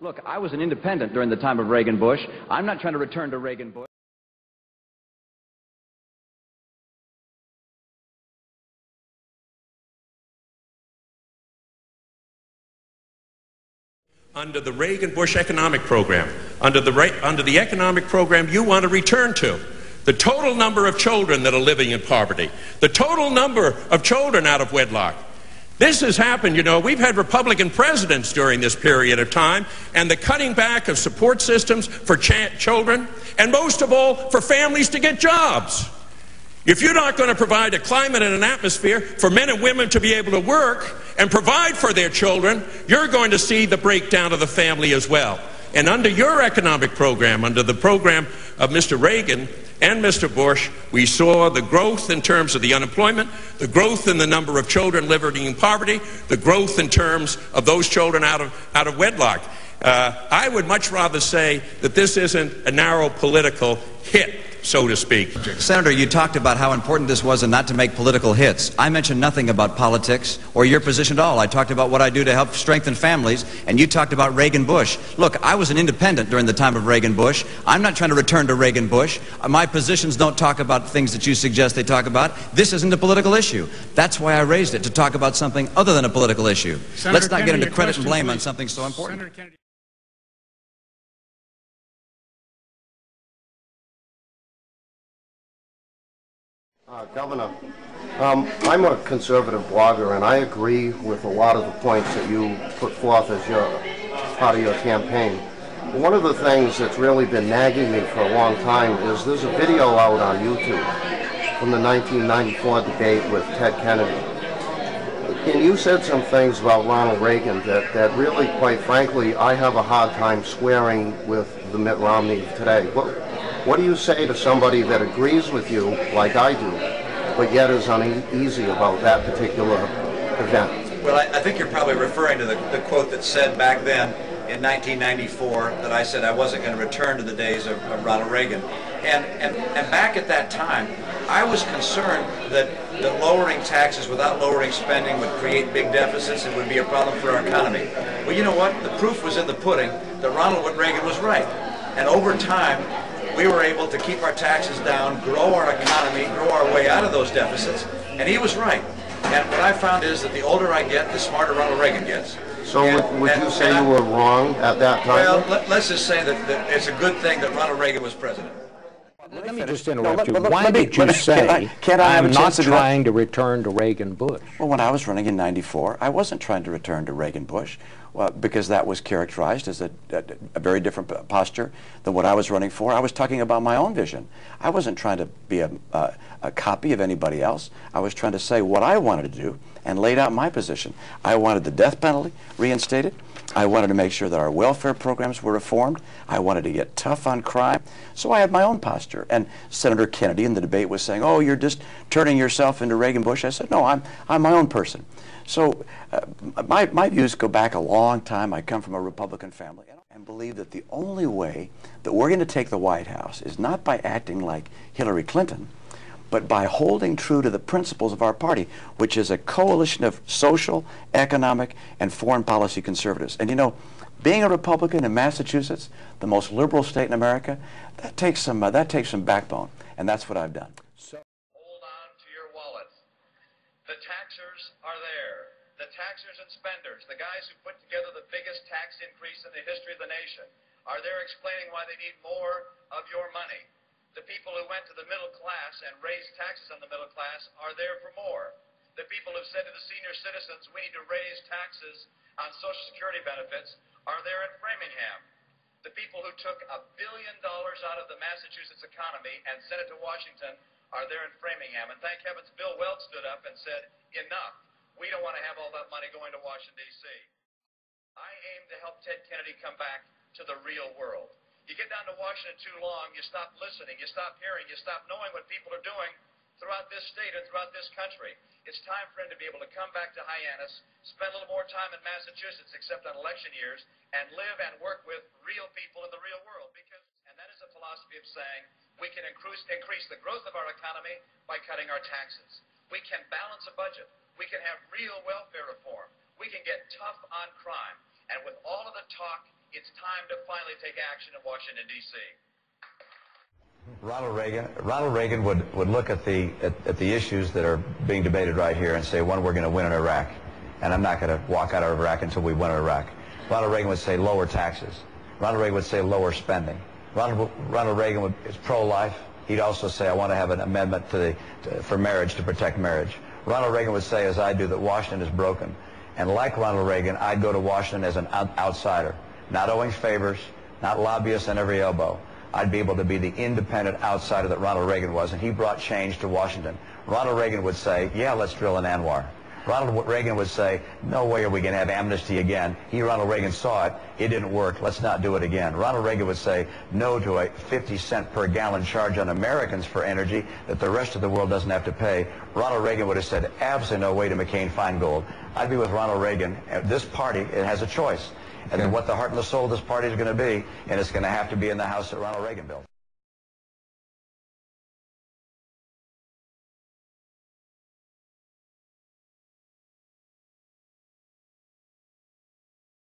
Look, I was an independent during the time of Reagan-Bush. I'm not trying to return to Reagan-Bush. Under the Reagan-Bush economic program, under the economic program you want to return to, the total number of children that are living in poverty, the total number of children out of wedlock. This has happened, you know, we've had Republican presidents during this period of time, and the cutting back of support systems for children, and most of all, for families to get jobs. If you're not going to provide a climate and an atmosphere for men and women to be able to work and provide for their children, you're going to see the breakdown of the family as well. And under your economic program, under the program of Mr. Reagan and Mr. Bush, we saw the growth in terms of the unemployment, the growth in the number of children living in poverty, the growth in terms of those children out of wedlock. I would much rather say that this isn't a narrow political hit, so to speak. Senator, you talked about how important this was and not to make political hits. I mentioned nothing about politics or your position at all. I talked about what I do to help strengthen families, and you talked about Reagan-Bush. Look, I was an independent during the time of Reagan-Bush. I'm not trying to return to Reagan-Bush. My positions don't talk about things that you suggest they talk about. This isn't a political issue. That's why I raised it, to talk about something other than a political issue. Let's not get into credit and blame on something so important. Governor, I'm a conservative blogger, and I agree with a lot of the points that you put forth as part of your campaign. But one of the things that's really been nagging me for a long time is there's a video out on YouTube from the 1994 debate with Ted Kennedy. And you said some things about Ronald Reagan that really, quite frankly, I have a hard time squaring with the Mitt Romney of today. What do you say to somebody that agrees with you, like I do, but yet is uneasy about that particular event? Well, I think you're probably referring to the quote that said back then in 1994 that I said I wasn't going to return to the days of Ronald Reagan. And back at that time, I was concerned that lowering taxes without lowering spending would create big deficits and would be a problem for our economy. Well, you know what? The proof was in the pudding that Ronald Reagan was right. And over time, we were able to keep our taxes down, grow our economy, grow our way out of those deficits, and he was right. And what I found is that the older I get, the smarter Ronald Reagan gets. So would you say you were wrong at that time? Well, let's just say that it's a good thing that Ronald Reagan was president. Let me just interrupt you. Why did you say, I'm not trying to return to Reagan-Bush? Well, when I was running in '94, I wasn't trying to return to Reagan-Bush because that was characterized as a very different posture than what I was running for. I was talking about my own vision. I wasn't trying to be a copy of anybody else. I was trying to say what I wanted to do and laid out my position. I wanted the death penalty reinstated. I wanted to make sure that our welfare programs were reformed. I wanted to get tough on crime. So I had my own posture. And Senator Kennedy in the debate was saying, oh, you're just turning yourself into Reagan-Bush. I said, no, I'm my own person. So my views go back a long time. I come from a Republican family and believe that the only way that we're going to take the White House is not by acting like Hillary Clinton, but by holding true to the principles of our party, which is a coalition of social, economic, and foreign policy conservatives. And you know, being a Republican in Massachusetts, the most liberal state in America, that takes some backbone, and that's what I've done. Hold on to your wallets. The taxers are there. The taxers and spenders, the guys who put together the biggest tax increase in the history of the nation, are there explaining why they need more of your money. The people who went to the middle class and raised taxes on the middle class are there for more. The people who said to the senior citizens, we need to raise taxes on Social Security benefits, are there in Framingham. The people who took $1 billion out of the Massachusetts economy and sent it to Washington are there in Framingham. And thank heavens Bill Weld stood up and said, enough. We don't want to have all that money going to Washington, D.C. I aim to help Ted Kennedy come back to the real world. You get down to Washington too long, you stop listening, you stop hearing, you stop knowing what people are doing throughout this state and throughout this country. It's time for him to be able to come back to Hyannis, spend a little more time in Massachusetts, except on election years, and live and work with real people in the real world. And that is a philosophy of saying we can increase the growth of our economy by cutting our taxes. We can balance a budget. We can have real welfare reform. We can get tough on crime. And with all of the talk It's time to finally take action in Washington, D.C. Ronald Reagan would look at the issues that are being debated right here and say, one, we're going to win in Iraq, and I'm not going to walk out of Iraq until we win in Iraq. Ronald Reagan would say lower taxes. Ronald Reagan would say lower spending. Ronald Reagan is pro-life. He'd also say, I want to have an amendment for marriage to protect marriage. Ronald Reagan would say, as I do, that Washington is broken. And like Ronald Reagan, I'd go to Washington as an outsider, not owing favors, not lobbyists on every elbow. I'd be able to be the independent outsider that Ronald Reagan was, and he brought change to Washington. Ronald Reagan would say, yeah, let's drill in Anwar. Ronald Reagan would say, no way are we going to have amnesty again. Ronald Reagan saw it. It didn't work. Let's not do it again. Ronald Reagan would say no to a 50-cent per gallon charge on Americans for energy that the rest of the world doesn't have to pay. Ronald Reagan would have said, absolutely no way to McCain-Feingold. I'd be with Ronald Reagan. This party, it has a choice. And what the heart and the soul of this party is going to be, and it's going to have to be in the house that Ronald Reagan built.